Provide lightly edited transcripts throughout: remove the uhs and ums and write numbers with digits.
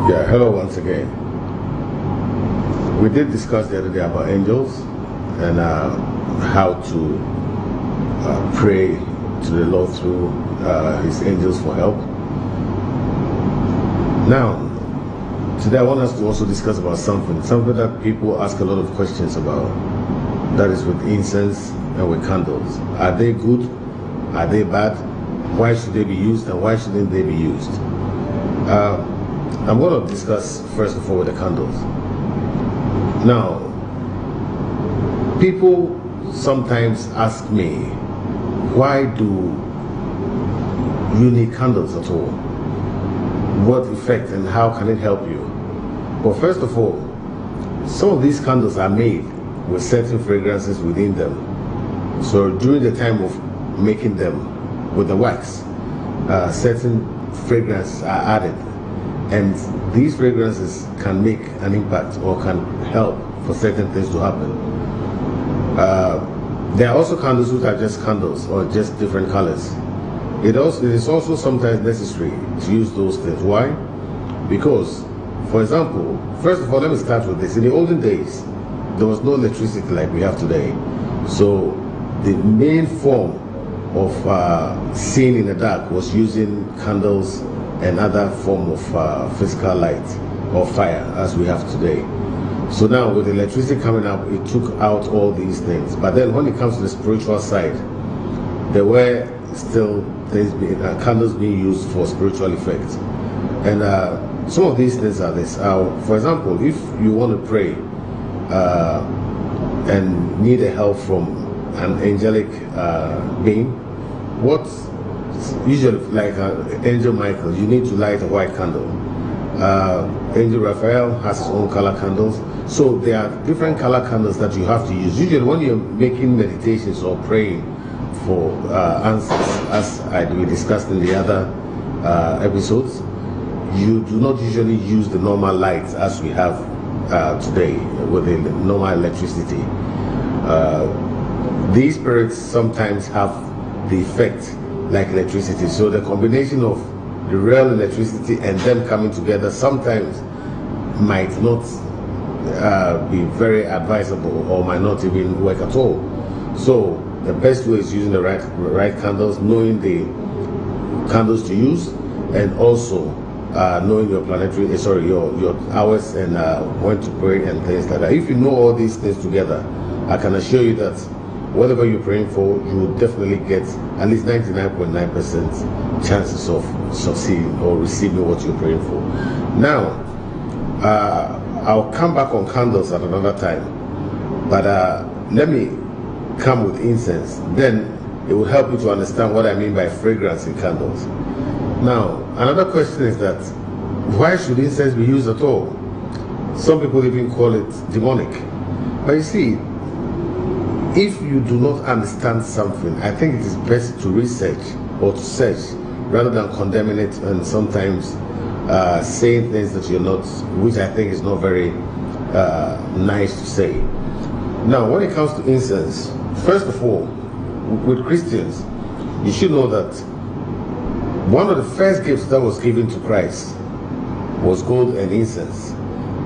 Yeah, hello once again. We did discuss the other day about angels and how to pray to the Lord through His angels for help. Now, today I want us to also discuss about something that people ask a lot of questions about. That is with incense and with candles. Are they good? Are they bad? Why should they be used and why shouldn't they be used? I'm going to discuss first of all with the candles. Now, people sometimes ask me, why do you need candles at all? What effect and how can it help you? Well, first of all, some of these candles are made with certain fragrances within them. So during the time of making them with the wax, certain fragrances are added. And these fragrances can make an impact or can help for certain things to happen. There are also candles which are just candles or just different colors. It is also sometimes necessary to use those things. Why? Because, for example, first of all, let me start with this. In the olden days, there was no electricity like we have today. So the main form of seeing in the dark was using candles and other form of physical light or fire as we have today. So now with electricity coming up, it took out all these things. But then when it comes to the spiritual side, there were still candles being used for spiritual effects. And some of these things are this. For example, if you want to pray and need a help from an angelic being, what usually, like Angel Michael, you need to light a white candle. Angel Raphael has his own color candles. So there are different color candles that you have to use. Usually when you're making meditations or praying for answers, as we discussed in the other episodes, you do not usually use the normal lights as we have today with the normal electricity. These spirits sometimes have the effect like electricity. So the combination of the real electricity and them coming together sometimes might not be very advisable or might not even work at all. So the best way is using the right candles, knowing the candles to use, and also knowing your planetary, your hours and when to pray and things like that. If you know all these things together, I can assure you that whatever you're praying for, you will definitely get at least 99.9% chances of succeeding or receiving what you're praying for. Now, I'll come back on candles at another time, but let me come with incense. Then it will help you to understand what I mean by fragrance in candles. Now, another question is that why should incense be used at all? Some people even call it demonic. But you see, if you do not understand something, I think it is best to research or to search rather than condemning it and sometimes saying things that you're not, which I think is not very nice to say. Now, when it comes to incense, first of all, with Christians, you should know that one of the first gifts that was given to Christ was gold and incense.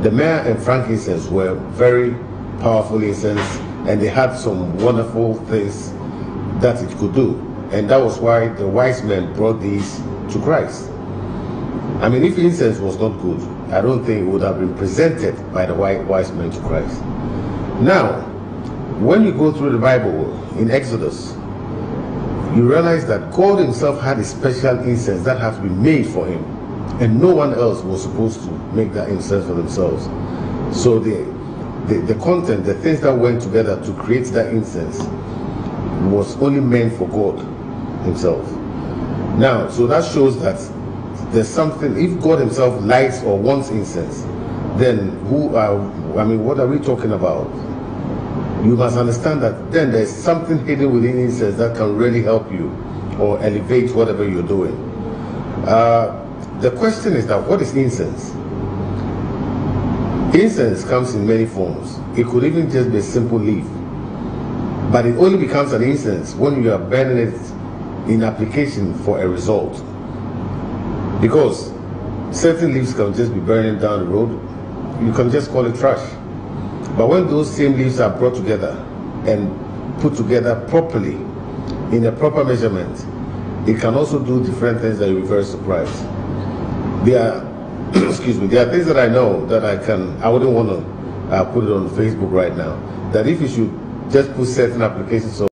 The myrrh and frankincense were very powerful incense, and they had some wonderful things that it could do. And that was why the wise men brought these to Christ. I mean, if incense was not good, I don't think it would have been presented by the wise men to Christ. Now, when you go through the Bible in Exodus, you realize that God himself had a special incense that had to be made for him. And no one else was supposed to make that incense for themselves. So the content, the things that went together to create that incense was only meant for God himself. Now, so that shows that there's something, if God himself likes or wants incense, then what are we talking about? You must understand that then there's something hidden within incense that can really help you or elevate whatever you're doing. The question is that what is incense? Incense comes in many forms. It could even just be a simple leaf. But it only becomes an incense when you are burning it in application for a result. Because certain leaves can just be burning down the road. You can just call it trash. But when those same leaves are brought together and put together properly in a proper measurement, it can also do different things that you'll be very surprised. There are, excuse me, there are things that I know that I wouldn't want to put it on Facebook right now. That if you should just put certain applications